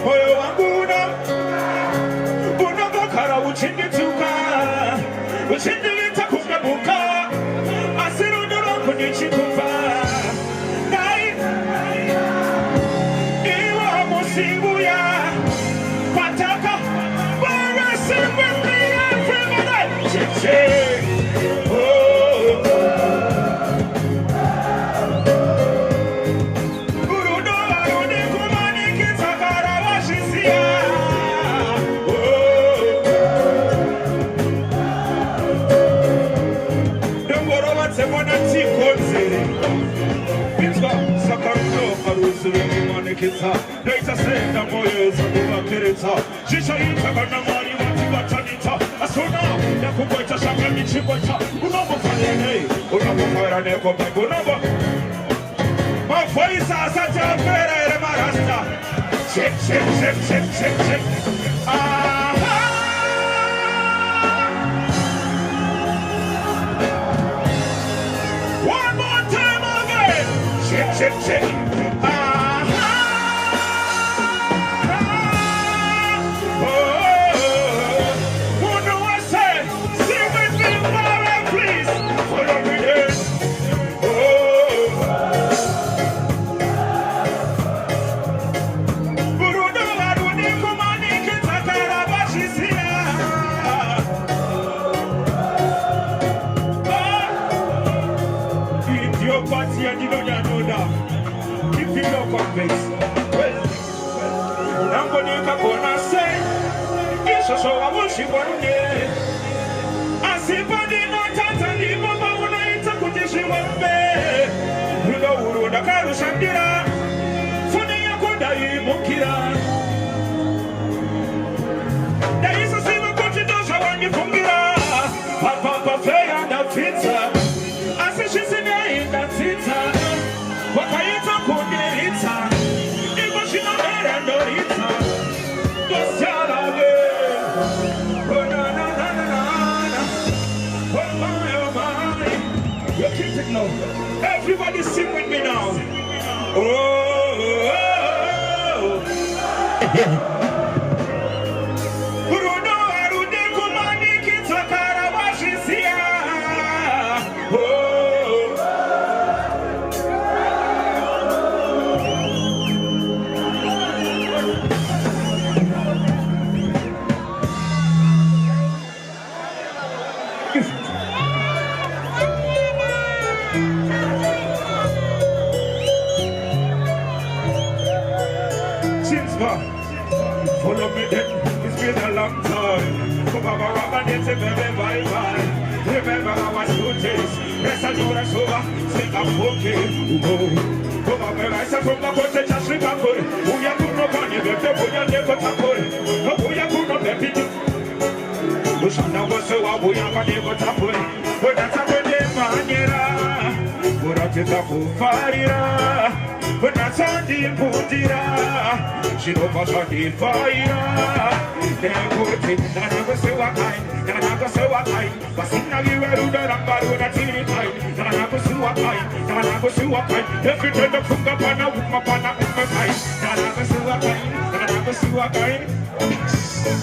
Moyo wangu na uchindituka uchindilita kugabuka asirunduro kunichikuva nai iwa musinguya pataka warasimwe everybody chiche Later say the boys of the Kirita. She shall eat a money, what you got on it. As for now, the Kuboita Shaka Michibota, Unobo Fire, Unobo Fire, Neko Bagunova. My voice is such a very Marasta. Check. One more time again. Check. So I will see one day. I see body not totally, but when I took this one day, you know, the car is Sandira. Funny, I could die, Mokira. There is a single country, those are one you from Mira. Papa Fair and the pizza. I say she's in there in that pizza. What I eat, I could get it. It was in the air and the pizza. Just tell her. Everybody sing with me now. Oh. Follow me then, it's been a long time. Remember I was two days. Rest I do that's over. Say I'm okay. I said from the boat, just remember. Who you put no money, the devil you never tackle. Who you put no baby. Who shall now go so I will never tackle. But that's a good manera. But I take a fire. But that's on the Putira. She don't pass on the fire. Then good thing, I never say what kind. I never say what kind. But soon I give a rude and bad with a teeny kind. I never see what kind. I never see what kind. Every time I put up on a woman, I never see what kind. I never see what kind.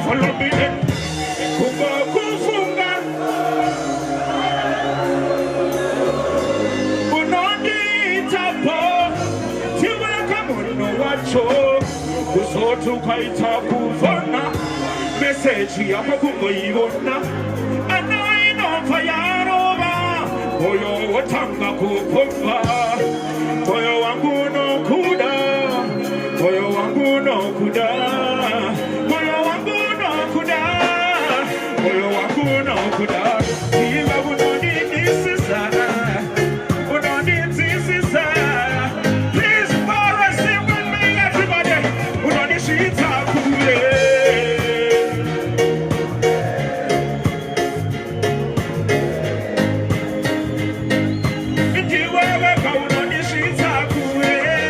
Follow me then. Kufunga. Unondi tapo. Tiwa kamono wacho. Kusotu kaita kufona. Message ya makungo ibona. Anaino fayarova. Oyo watanga kupumba. Oyo wangu no kuda. Oyo wangu no kuda. Oyo wangu no kuda. Oyo wangu no kuda. Iba unoni nisisa. Unoni nisisa. Please follow sing with me everybody. Unoni shita kule. Ikiwewe ka unoni shita kule.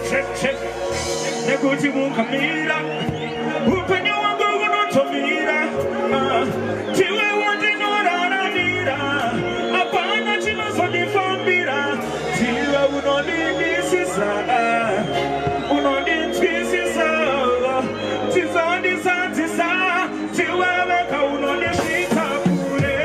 check. Neguti mukamira. Upenyo wangu unotomira. Tiwe wandi noranamira. Apana chino sonifambira. Tiwe unonidisisa. Unonidisisa. Tisa. Tiwe weka unonidisisa kule.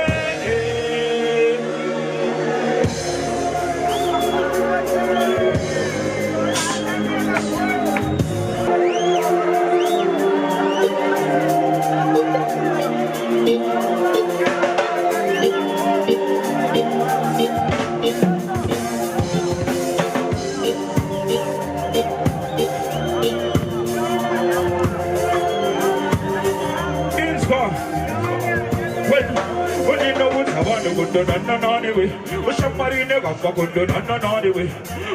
Anyway, but somebody never fuck with the anyway.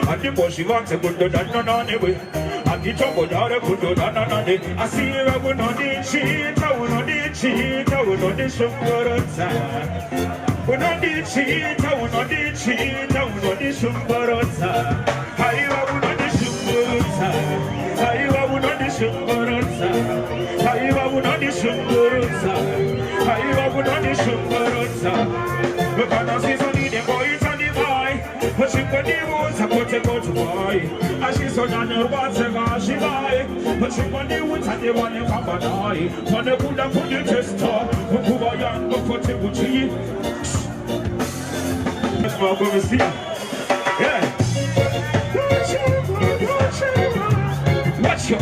And the boss she wants a good anyway. And the trouble that I put on anyway. I see you I will not need cheat, I will not need cheat, I will not need sugar. Will not need cheat, I will not need cheat, I will not need sugar. I will not need sugar. I will not need sugar. I will not need sugar. I will not need sugar. Look at us, she's only the boy, it's only boy. But she got the woods, I put a go to boy. And she's on your what's she buy. But she got the woods, and they want to come and die. When they put up on the test, who are young, but for the Gucci. That's what I'm going to see. Yeah. Watch your.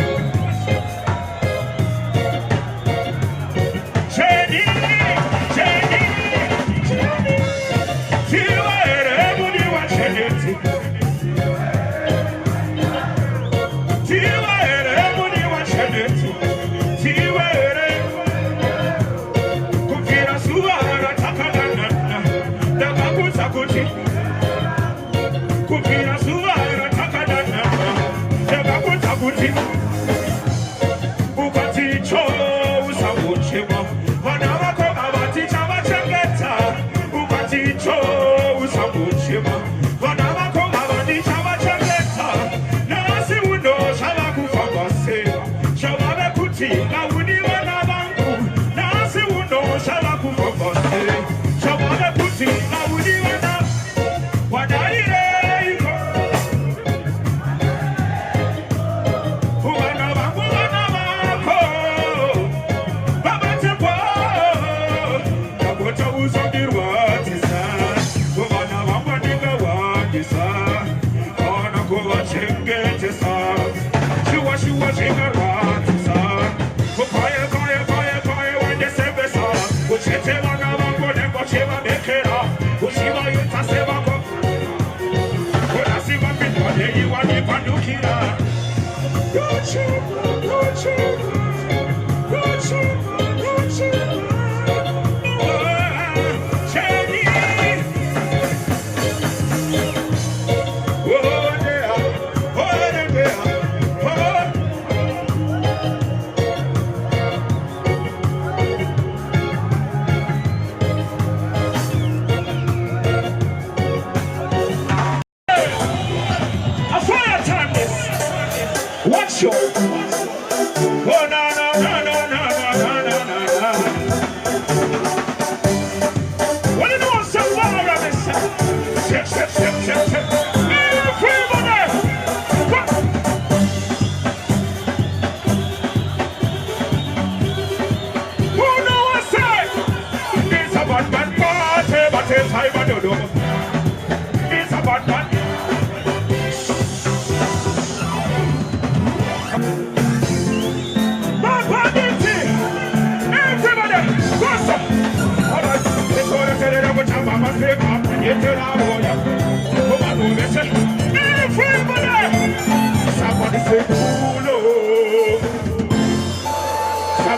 Somebody say,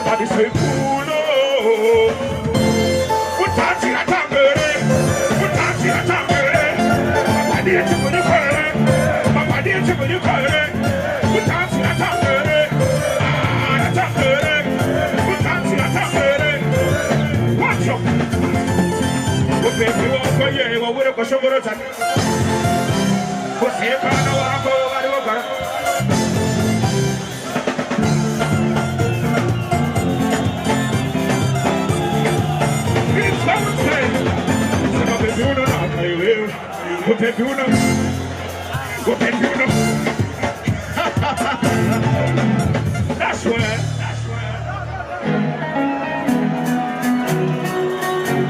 Watch Upepuno. That's where.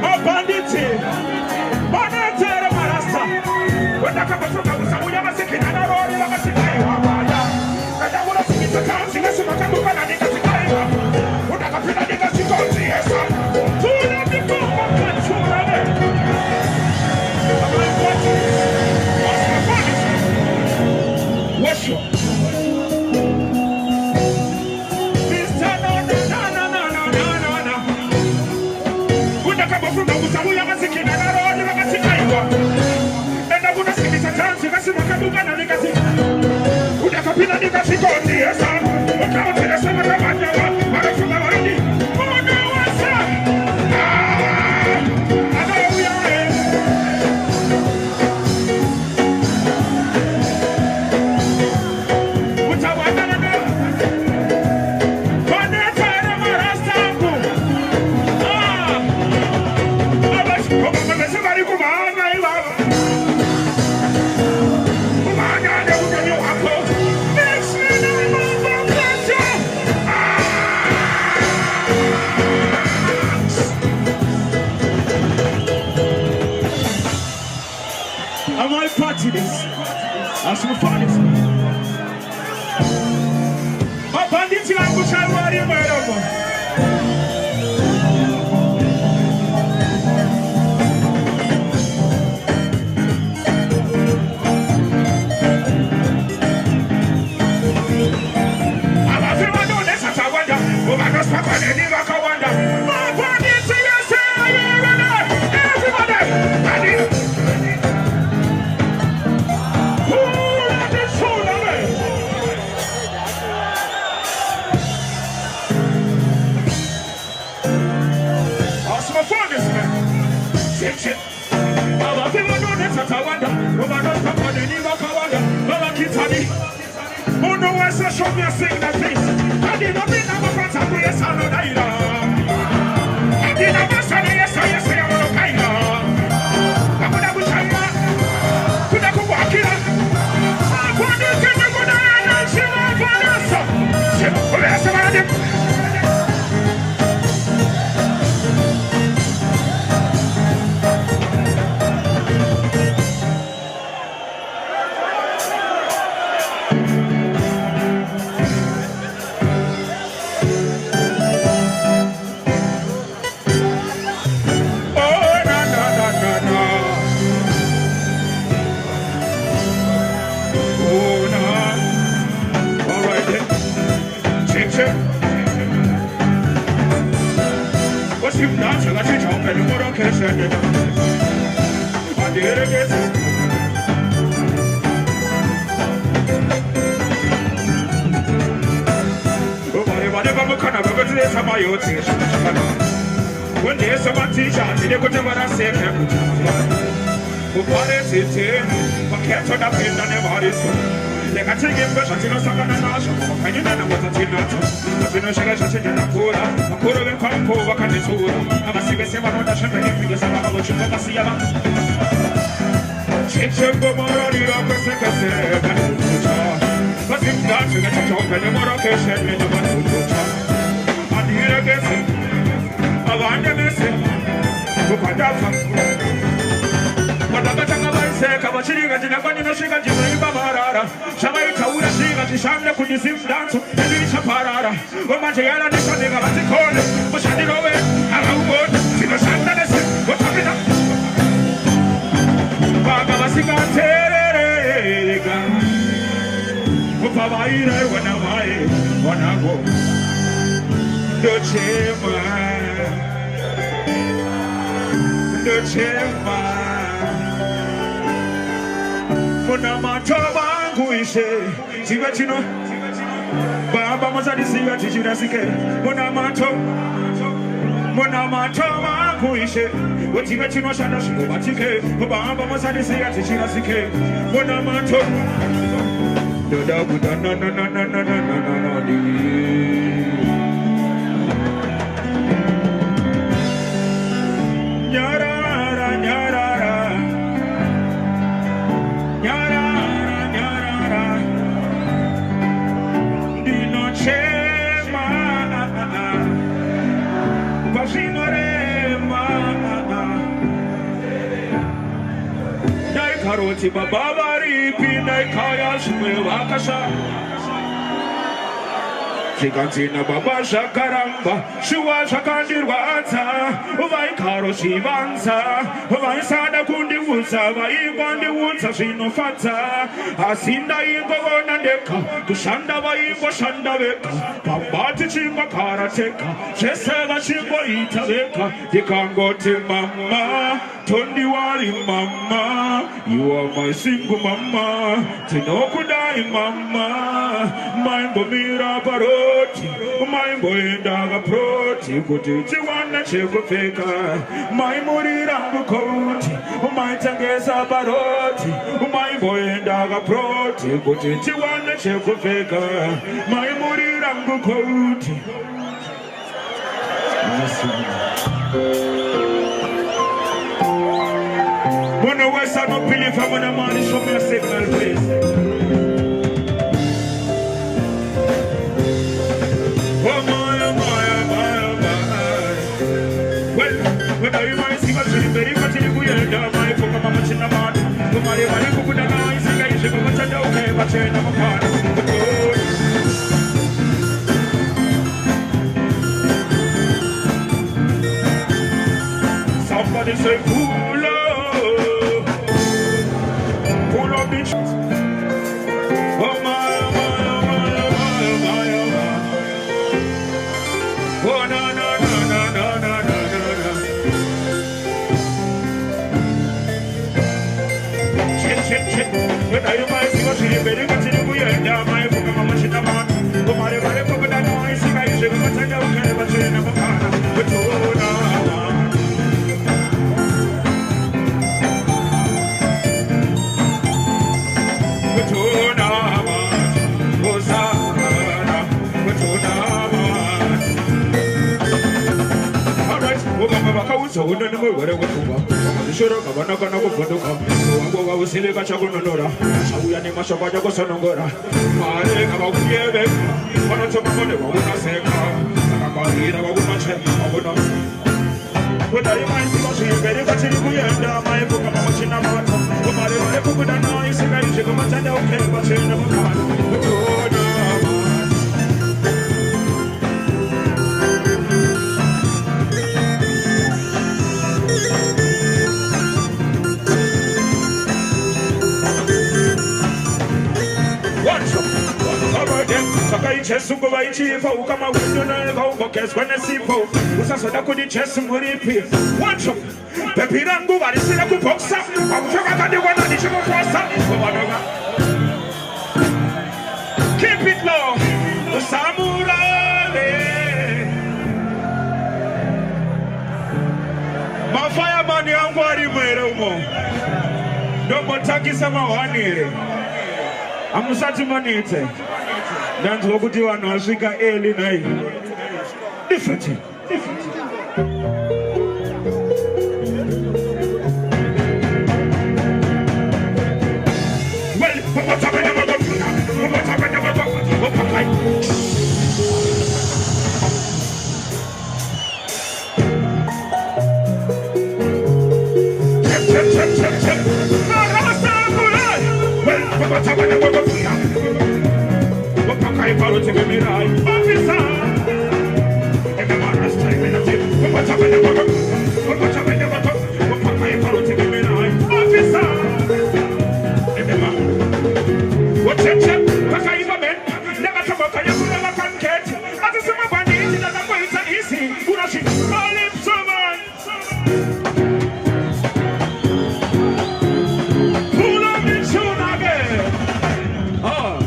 Oh, banditi. Banditi, Marasta. When I come from the we have a second and a roll, you have a second. And I want to see the council, yes, I'm going to go and get it. When I come from the niggas, you go to yes, sir. Two of the two of them. What's your? As we find it, my bandits are going to worry about it. I'm not sure what that's what I wonder. Oh, my gosh, Papa, I never wonder. My bandits are show me a sing that place. I did not bring up a front of the yes, I know that I did not bring up a yes, I say, I'm a kind of. I'm going to be China. Could I go walk in? What do you think you're going to run and she won't find us? She will ask about it. When there's some teacher, they go to what I say. Who parties it in? But can't turn up in the body. They can take him, but I think I'm not and you know what I think not. But you know, she got in the pool. I could have been come over, can be told. I'm a secret, I'm not a champagne because I'm about to go see you. Change your go more on your second. But if not, you get a job and more occasion in the one. I guess I want to miss it. But I'm not going to say, I'm a chilling at the Nabanina Shiga Jimarara. Shamay Taura Shiga, Shanda could you see dance, and it's a parada. When my Jayana is something about the corner, but I didn't know it. I'm good. See the Santa, what's happening? Bagabasiga Terega. Upavaira, when I go. The chamber, Monamatoba, who is a Tibatino, Baba Mazadi Siga Tijurasike, Monamatoba, who is a what Tibatino Shanashi, Batike, Baba Mazadi Siga Tijurasike, Monamato, no. karoti bababari pina kaya shme wakasha Shikantina baba shakaramba Shua shakandirwata Vai karo shivanza Vai sada kundi wuza Vai gwandi wuza shinofata Asinda ingo onandeka Kushanda vai ingo shanda veka Pambati chimba karateka Sheseva chimbo itaveka Dikangoti mama Tondi wali mama You are my single mama Tinokudai mama Mambo mira baro My boy daga proti kuti chiwana chekufeka My muri rangu koti My tangesa baroti My boy daga proti kuti chiwana chekufeka My muri rangu koti When the West are not believe I'm gonna money show me a signal please When I might see what's very much in the weird, my book of much in the man. To my money, who put a nice engagement, but I don't care what you're not a Somebody say, pull up the shoes. Oh my, oh my, oh my, oh my, oh my, oh my. Oh no, no, no, no, no, no, no. When I might see what's in the very much in the weird, my book of much in the man. To my body, put that noise, I should have said, okay, but you're never gonna. But oh no. But oh no. So we don't know where we're going. The show of a knock on a photo. So I was silly catch up on another. So we are much of a Jagosonogora. My leg about here, one of the money, what would I say? I'm about here, I would not check. I would not. But I might see what's here, very much in the weird. My book of much in a matter. But my book with a noise, and I should come and okay, but you never can. But oh no. Chesugo vai chifa ukama window na go kes when sipo usasoda kudi chesu muripi watch up pepirangu bari sira ku boxa akutoka kadi wana ni chimo fosa keep it low samurai ma fireman yangu ari mwere umo ndombo takisa mawanire amusati manite That's what we do on Africa early night. Different. Well, what's happening? I follow to me right, officer. And the man has time in a tip. What's up in the bottom? What's up in the bottom? I follow to me right, officer. And the man. What's up, chap? What's up, man? Never come up, I never can catch. As a summer bandit, it's not going to easy. Who does she call him someone? Pull up in soon again. Oh.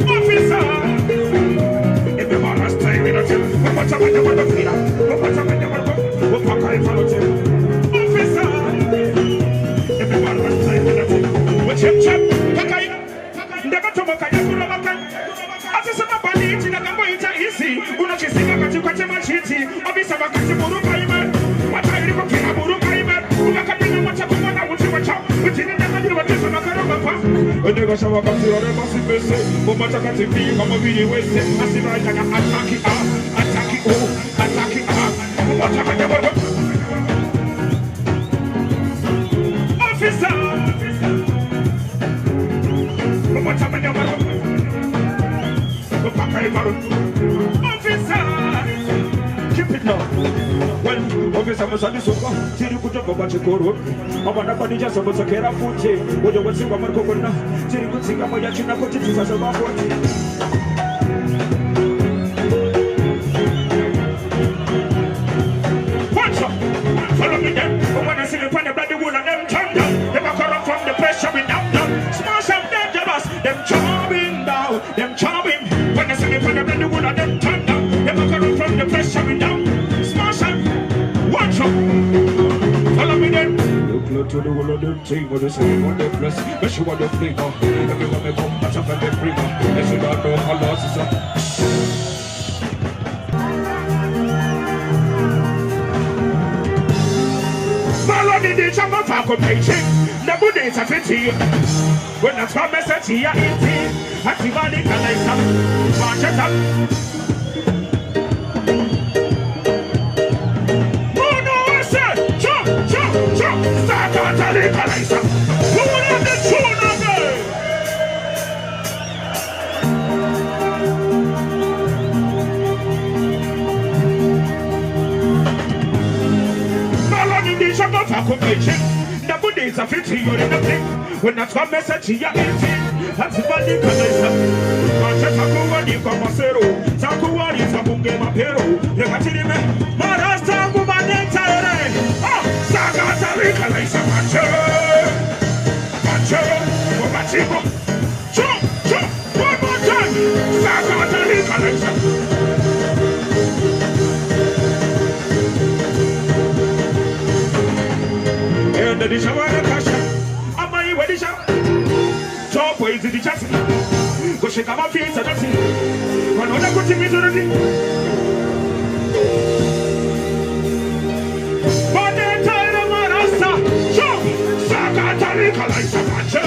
Officer, Basha wakati ore masi bese Mama chaka tipi kama vini wese Asira jaga ataki ataki ataki Mama chaka nyamara Officer Mama chaka nyamara Papa imaru Officer Keep it now. Well, officer masani soka Tiri kuja baba chikoro Mama nabani jasa masa kera fuche Oja wasinga marko kona Tiri kutinga maya china kote tisa sama fuche Watch up! Follow me then When I see the pan, the bloody wool and them turn down Them a corrupt from the pressure we down Smash them dangerous Them charming down Them charming When I see the pan, the bloody wool and them turn down Them a corrupt from the pressure we down Smash them Watch up! Follow me then Look to the wall of them thing With the same on the press But she want the flavor Everyone may come Match up and they bring her They should not know how lost is up Maloney di chama fako peche Na bude sa fiti When I spam message here iti Activani kalaisa Mancheta Mono ese Chop Staka tali kalaisa Who are the chuna girl The body is a fit you're in the thing. When that's one message here, that's the body cancer. Manchester Comasero, Sakuari, Samunge Mapero, the Catinime, Marasta Gumaneta, oh, Sagata Rica, Macho, Chop, one more time, Sagata Rica. The Dishawana Kasha, Amai Wedisha, Top ways in the chassis. Go shake my feet, I don't see. One other good to me to the thing. But then tell them what I saw. Chop, Sakatari Kalaisa, Bacho,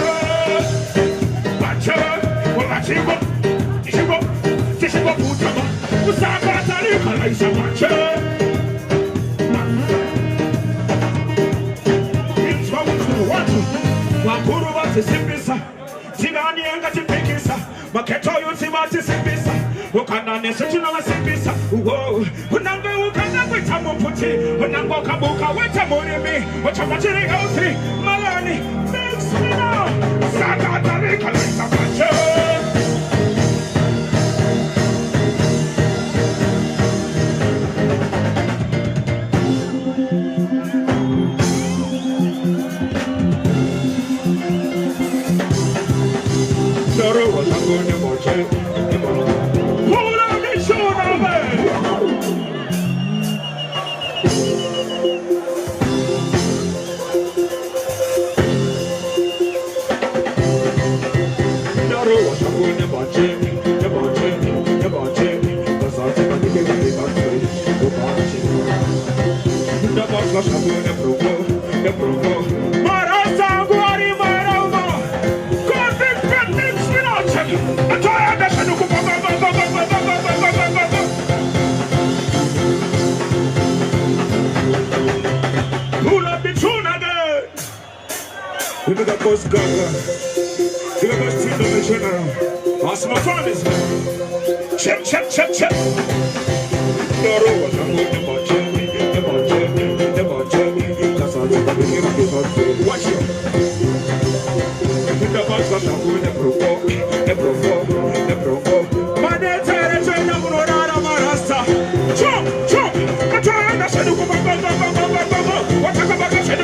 Tishibo, Putama, Sakatari Kalaisa, Bacho. Wakuruba tisipisa Tigani anga tipikisa Maketo yutima tisipisa Ukana nesuchina wasipisa Unambe ukana wita mputi Unambo kabuka wita murimi Wachamachiri gausi Malani Mix me now Sakatari kalaisa macho Check. Watch you. The boss was going to provoke. My dad said, I'm going to Marasta. Chop. I'm trying to say, what I come back to say,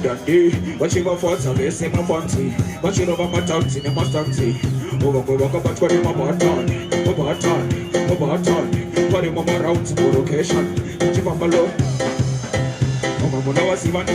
Dundee, but she was for some days in my fancy, but she never my tongues in my stancy. Over, but what in my button, what in my rounds for location. She from below. Oh, my mother was even.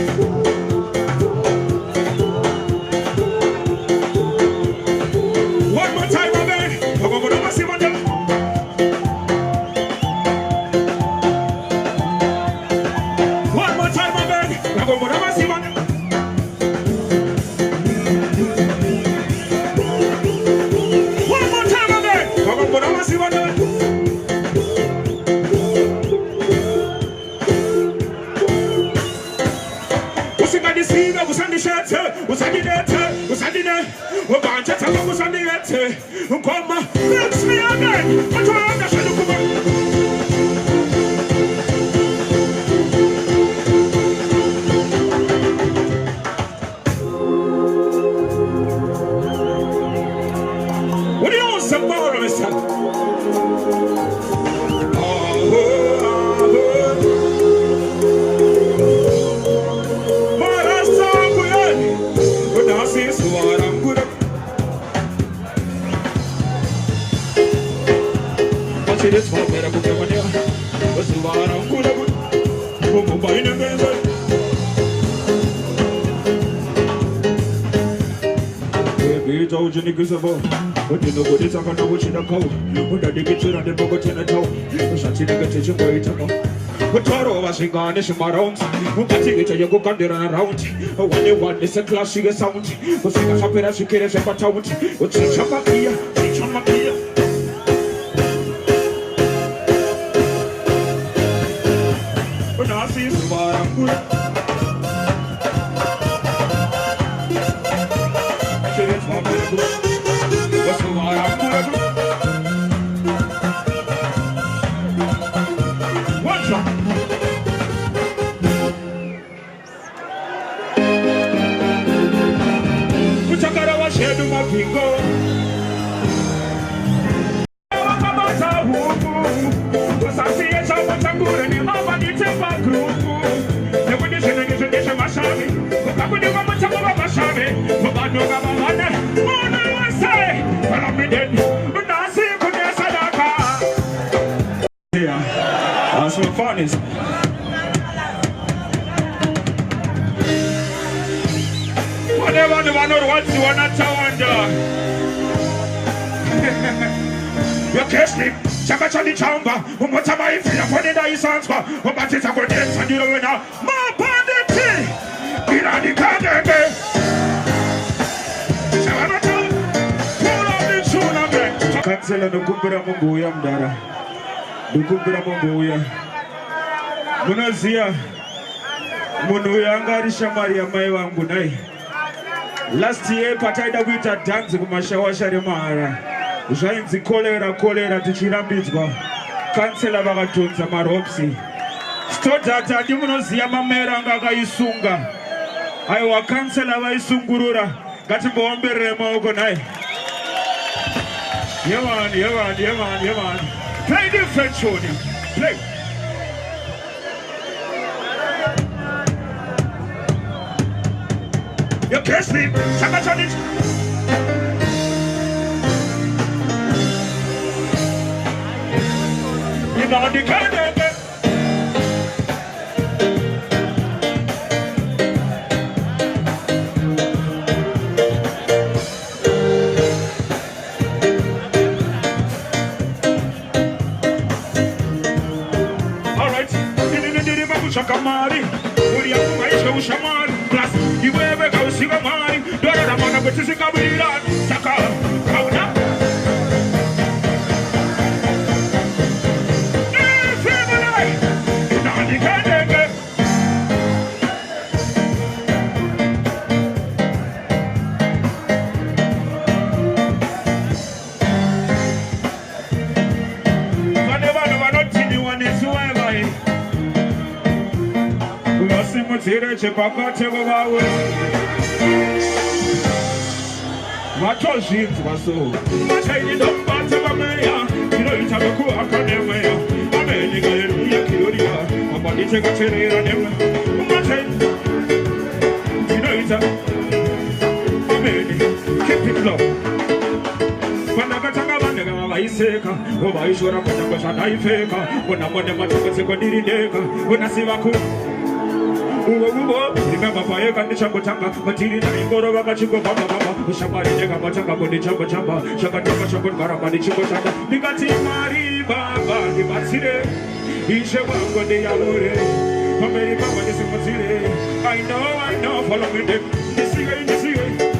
usingadisiga usandishethe usandinethe usandine ubanthetha usandiyethe ngoma mix me again mathanda shalukuba what do you want some more of this? This one better put them on there. What's the one I'm good at? Boom, by the benzo. Baby, told you niggas about. But you know what it's talking about, what you don't call. But I dig it to the book of 10 and 12. Shut you nigga, teach you where it's about. But Toro was in garnish in my round. Who can take it to your go under and around. When you want this a classic sound. But sing a happy as you get a shepherd out. But teach your makia, teach your makia. That's what fun is. Whatever the one who wants to want to wonder. You're kidding. Chaka chali chamba. What's my if you're funny that you sound for? What is a good dance and you don't know? More bandit. Get on the car, baby. Kansela nukubira mbuya mdara nukubira mbuya munozia munu yangarisha Maria mai wangu nai last year pataida kuita dance kumashawasha remara zvainzi kolera tichirambidzwa kansela vakatonza maropsi stodata ndi munoziya mamera anga akaisunga aiwa kansela vaisungurura ngatimboomberere maoko nai. Yeah man. Play different, Shoni. Play. You can't sleep. Somebody on it. You know the kind of Shakamari, William Maisha Shaman, plus you ever go see a man, Dora Mana, but is a Gabriel, Saka, Kauna. Chepakate wawe Matoshinzi waso Machaini dombate wameya Kilo itabeku akanemeya Ameni galeru ya kiyoria Mabadiche kacherera neme Machaini Kilo ita Ameni Keep it low Wanakatanga bandega waiseka Waishora kwa shanaifeka Wanamone matokese kwa dirideka Wanasiwaku remember fire can the chamber tanga, material and go over a chico baba, Shabari Nega Matanga, the chamber chamba, Shakataka Shakot Baraba, the chico chanda, Nikati Mari Baba, the Batsire, Ishawa, the Yalore, America, what is Matire. I know, follow me, the cigarette, the cigarette.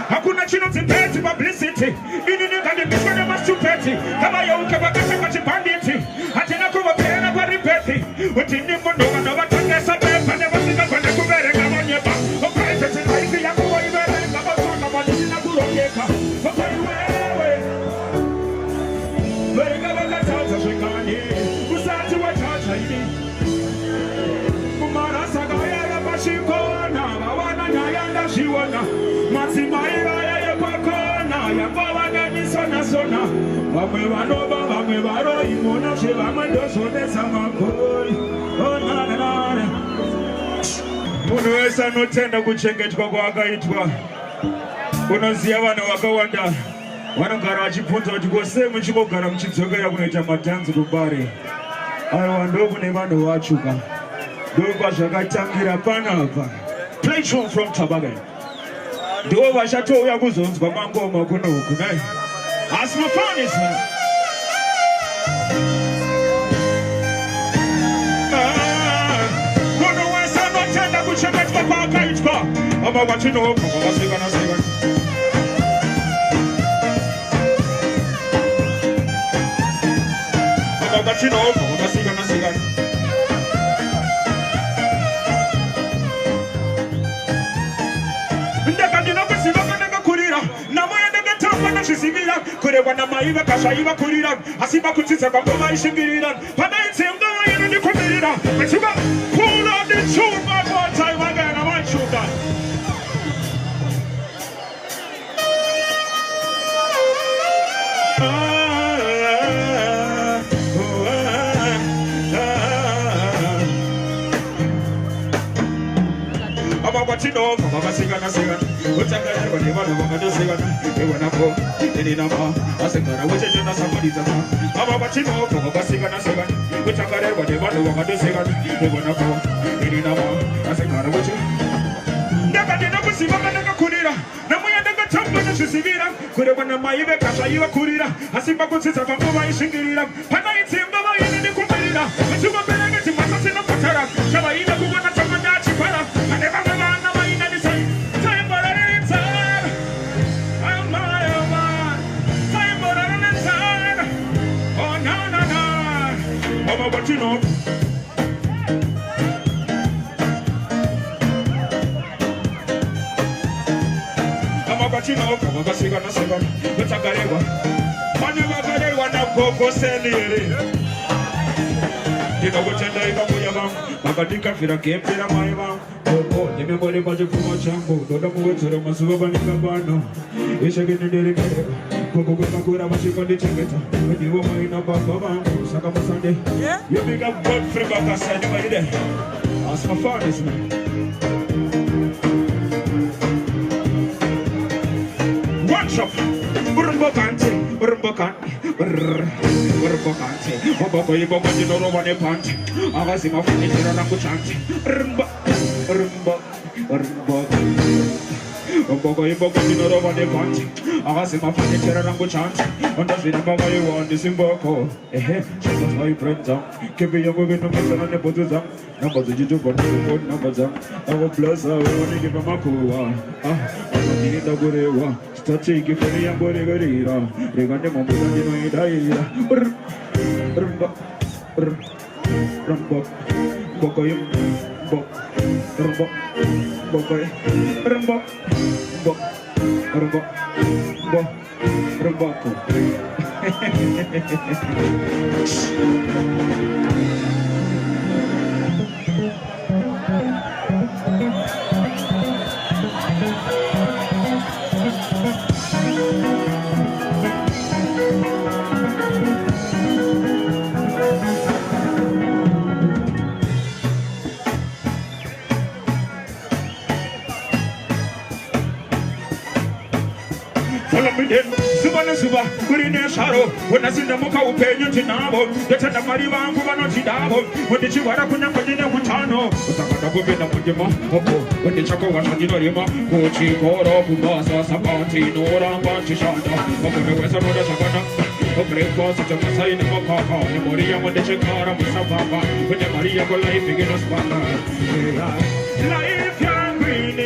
Hakuna chino tipeti publicity. Ini nika di mishwane mastupeti. Kama ya uke wakasha kachipanditi. Hatina kuwa pena kwa ripeti. Utini munduga na watangesa pepa. Nevasika kwenye kubere kama nyeba. Oprivate life ya kuwa ibere. Kama sona majina kurongeka. Opa iwewe. Wega wakatata shikani. Usati wa chacha ini. Kumara sagaya ya bashikona. Wawana nyayanda shiwana. Masimaira ya pakona ya bawaga ni sona sona bamwe banoba bamwe baro imona she bamwe dosone samakoi ona na muno wesa notenda kuchengetwa kwakaitwa unoziya vanhu vakawanda vanogara vachipunza kuti kose muchigogara muchidzokera kunoita madhanzi kubare aiwa ndokune vanhu vatsvuka ndokwazvakatangira panapa. Play tune from Tabagan. Do vashatouya kuzonzwa mangoma kunoku nai asi mafanisa kuno wese anotenda kuchengetwa kwakaitwa ava vachinobva kwakasikana sikana ava vachinobva kwakasikana sikana Shizimira, kureba na maiva kashayiva kurira, asiba kutitsa kwangoma ishingirira, panaitsemba yenu ndikumirira, achuka pull on the tune one more time again, I want you guys. Watchino, Mama Sigana Sigan, which I got everybody, Mama Sigan, they went up in Inama, I said, I was in somebody's Mama Watchino, Mama Sigana Sigan, which I got everybody, Mama Sigan, they went up in Inama, I said, I was in Never did not see Mama Kurira, Namaya never told me to see Vira, could have won a Maiva Kasha Kurira, I see Bakusis of Mama Shingirira, Panaitim Mama in the Kurira, but you were better getting my cousin of Patara, Shabaina Kumana Tamanachi Para, and never. But you know, I'm a bachino, I'm a cigar, but I got it. I never got it when I go for selling. You know what I like about your mom? I got the coffee that came to my mom. Oh, you remember the budget for my shampoo. Don't know what to do, my super banana. It's a good day. Kukura machikoni chingeta ndiwo maina baba bangu saka masande you big up God free back aside by there as my fathers man one shop urumbo kante baba yibo kwa jino roba ne pant agasi mafuni tira na kuchante urumbo Bogo ibogo dinoro vane panti Agasi mafani tera rangu chanti Onda zina mama yuwa nisimboko Jesus my friends Kebi yangu vino mesana nepotu zang Namba zijitu kwa nisipot namba zang Ago bless her wani kipa makuwa Ama nini tagurewa Tachiki for the young boy, they got them on the Rumba, Rumba, Bokoyim, Bok, Rumba, Bokoy, Rumba, Bok, Rumba, Bok, Rumba. Suba, we're in a shadow. When I see the Moka Upenyo Tinabo, the Tana Mariva, Kubano Tidabo, when the Chiwara Puna Padina Mutano, when the Chaco was on the Rima, Kochi, Koro, Kumasa, Sapanti, Nora, Bachishanda, over the West of the Savannah. Breakfast of the sign of Papa, the Moria, when the Chakara was Papa, when the Maria go life begin to span. Life young green,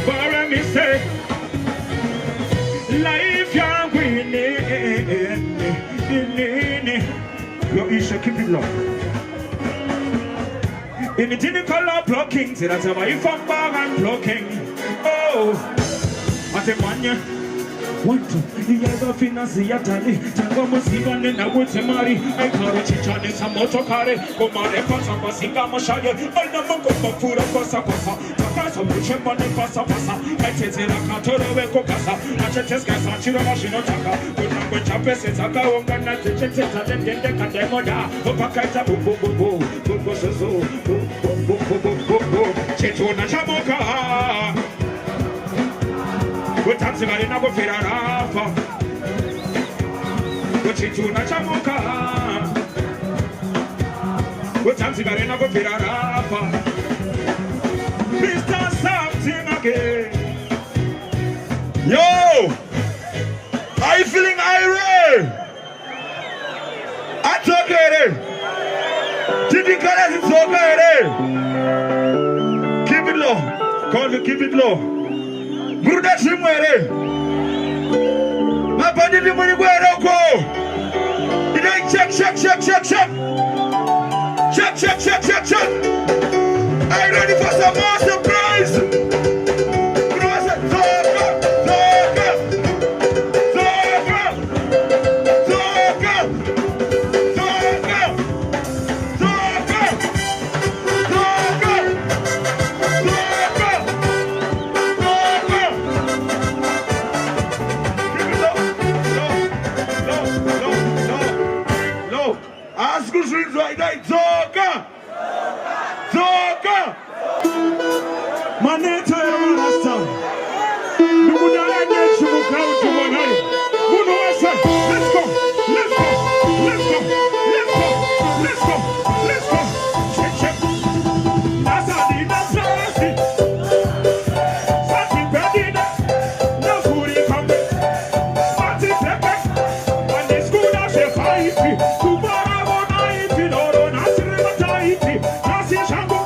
for me say, life young green, your issue keep it low. In the tinny color blocking, say that's why if I'm bag and blocking. Oh, I say, man, want to the other finance yatani tango musiba nena wote mari ai karo chichane samoto kare komare pasa pasinga mashaye alna mongo mafura pasa pasa takasa muche mane pasa pasa etete la katoro we kokasa achetes kasa chiro mashino taka kunangwe chapese taka ongana chechete tadende kademo da opakaita bu soso bu chetona chamoka. Go taxi gari na go firarafa. Go chichu na chamuka. Go taxi gari na go firarafa. Mr. Something again. Yo! Are you feeling irate? It's okay. Keep it colors, it's okay. Keep it low. Call it, keep it low. Bruda Simwere. My body the money where I go. Did I check. Check. Are you ready for some more surprise? Maneta ya marasta. Nukuna ene shubuka utuwanai. Munu wasa. Let's go. Check. Nasadi. Sati pedina. Nafuri kambe. Sati pepe. Ane skuda shefaifi. Kubara bonaifi. Loro nasiri mataifi. Nasi shangu.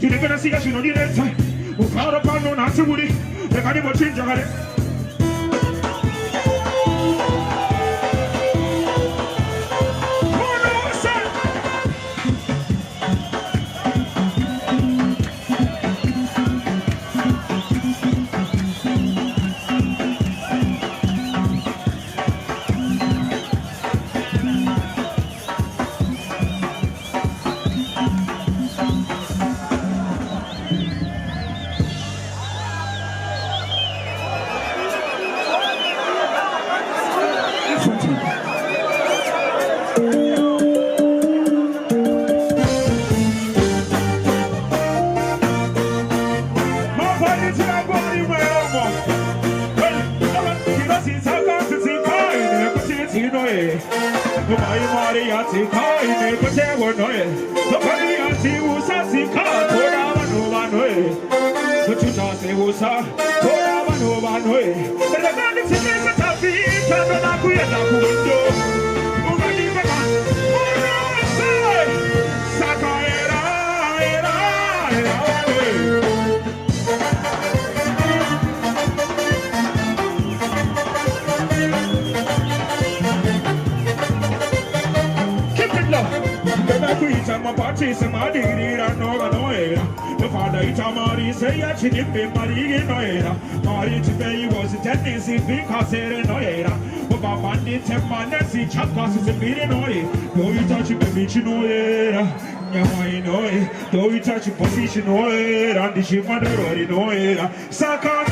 You never see us, you know, the next time. Who found a pan on us, Woody? They can't even change your ne kote wonoe. Nobody anti usa sika tora wanoe. Tuta se usa tora wanoe. The God is in the tafi tanda kuyeta kundo. Ugani baba. Ora sai. Sakaera era wanoe. My party, some money, and no, the father, it's a Mari, say, I should give him Marie Noera. Mari today was a tendency because they're Noera. But my bandit and my Nancy Chapas is a million oil. Though you touch your position, Noera. I know it. Though you touch your position, Noera, and the ship mother, Noera. Saka.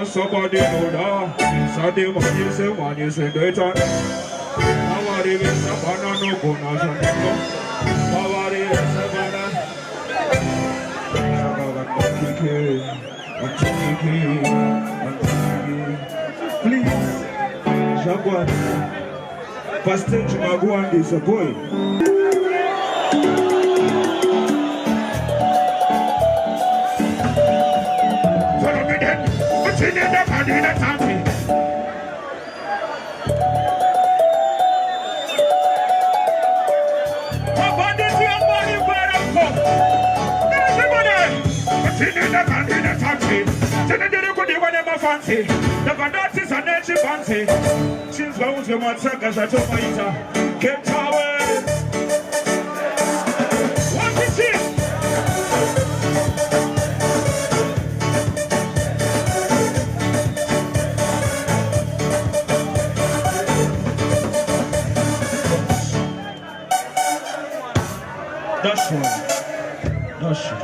Somebody know that. Sunday man you say better. Nobody will sabana no bonus and no. Nobody will sabana. Please, Jaguar. Pastor Jaguar is a boy. In the body that happy. Body to your body where I'm from. Everybody. In the body that happy. Tell the good one ever fancy. The conduct is an edgy fancy. Since bones the one seconds I took my eater. Kept tower. What is it? That's one. That's one.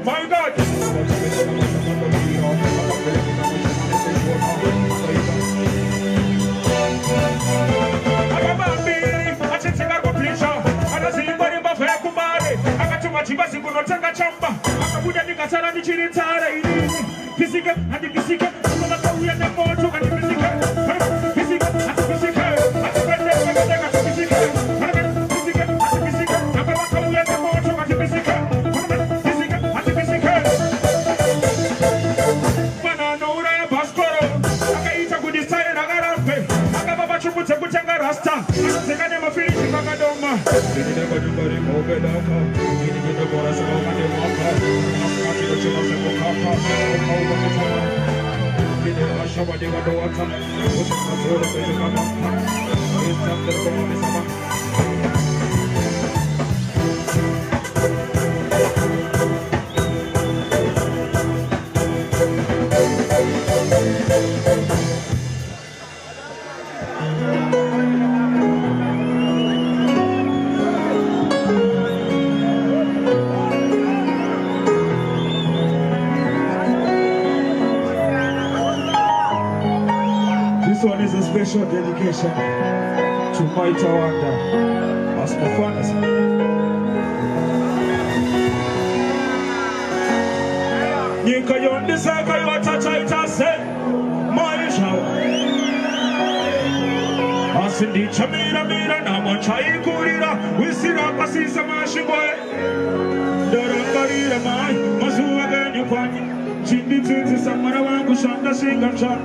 My God. This one is a special dedication to my Tawanda as performance. Nika yon disaka yon tachaita se my show. Asindi chamira mira na manchai kurira wisira pasisa mashiboy. Darangarira mai mazuwa ganyu kwani. Chindi titi samara wangu shanda shingacha.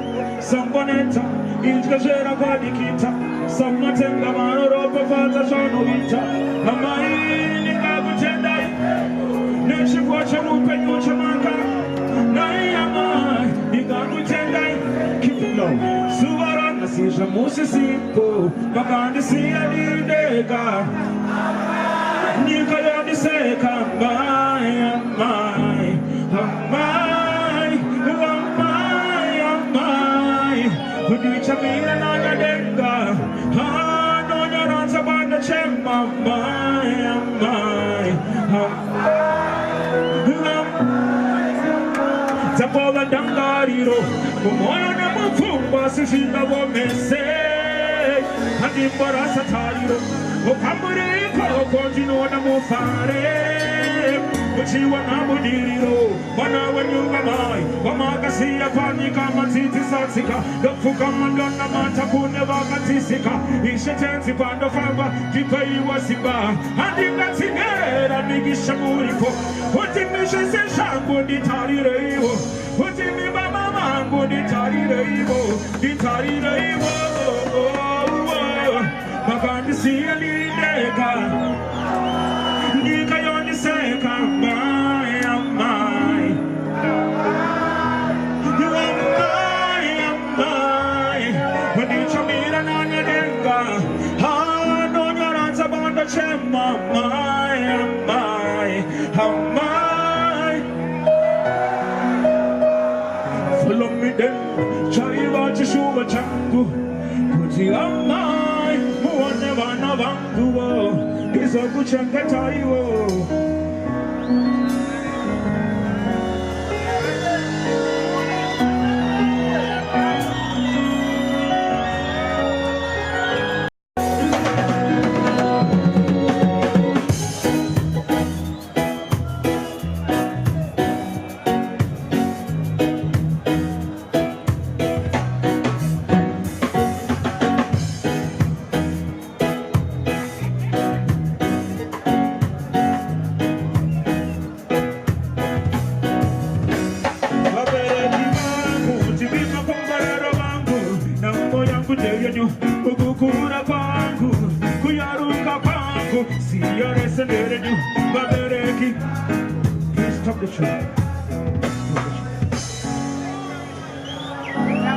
Samboneta, Inchkashera Padikita, Samatenga Manoropa Fata Shonovita, Amai Ningabutendai, Nation Wachamupe Yochamaka, Nayama, Ningabutendai, keep it low, Suvarana Sisha Musisipo, Makandi Sia Dega, Nikayani Seka, Amai. Chamina na denga, ha no nyaranza banda chema mai. Tapola dangariro, moyo na mfumba sishinda wo mese, hadi barasa tariro, okamure ko konjino na mufare. Uchiwa na mudiriro, wana wanyunga mai, wamagasia pani kama titi satsika, dofuka mandona mata kune wakatisika, ishe tenzi pando famba, kipa iwa simba, andinga tingera nigisha muriko, utimishe se shangu ditarire iwo, utimi mama mangu ditarire iwo, makandi siya lideka, nika yoni seka, follow me then, chariwa chishuwa changu, kuti amai, muone vana vangu wo, izo kuchenga taiwo.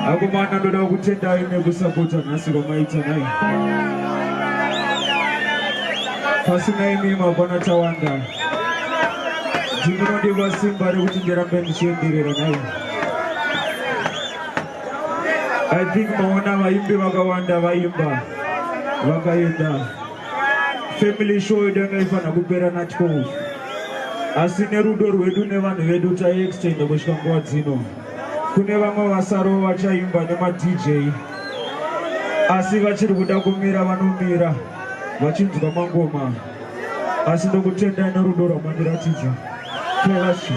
Agumana ndoda kutenda ine kusapota nasiko maita nai. Fasina imi mabana Tawanda. Jimino diva simba rekutinjera mbendi shendirera nai. I think maona vaimbi vakawanda vaimba vakaenda family show idanga ifana kupera na 12 asine rudo rwedu nevanhu vedu taextenda kusvika nguva dzino. Kune vamwe vasaro vachaimba nema DJ asi vachiri kuda kumira vanomira vachinzwa mangoma asi ndokutendai nerudo rwamandiratidza. Please.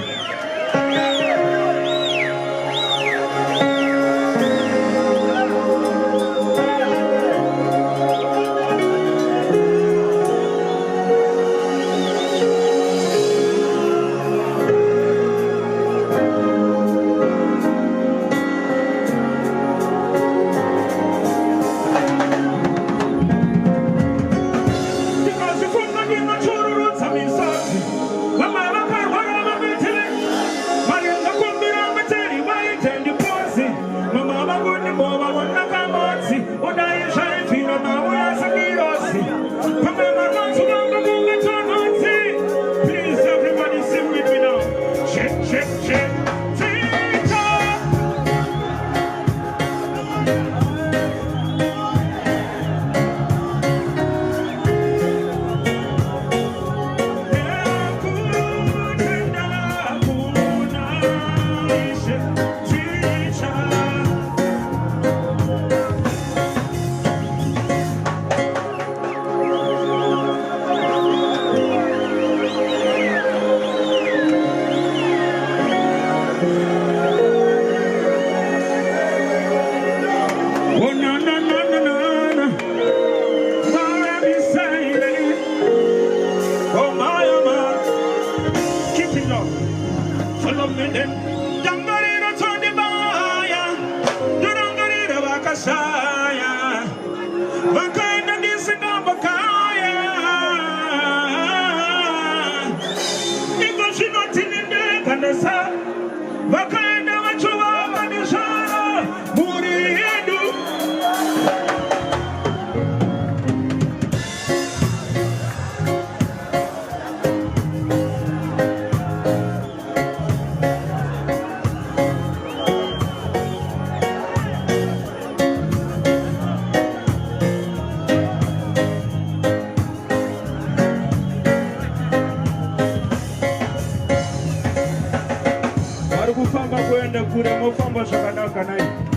mushanda kure mufamba zvakanaka nai.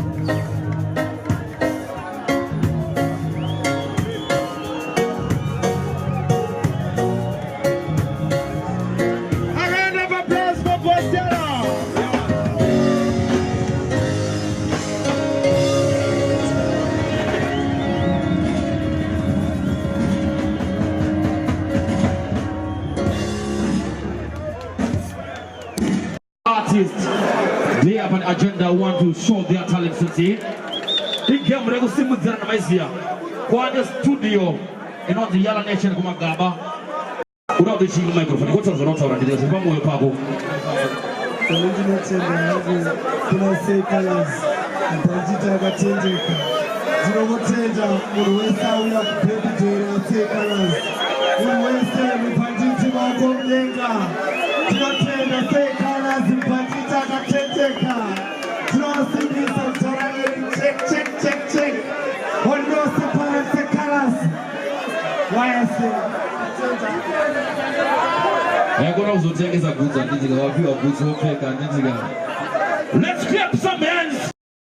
They have an agenda, want to show their talents today. They came to see Maizia. Kwa studio in the Yala Nation Kumagaba. Without the single microphone, what was the not already? There's a bamboo pago. Let's clap some hands.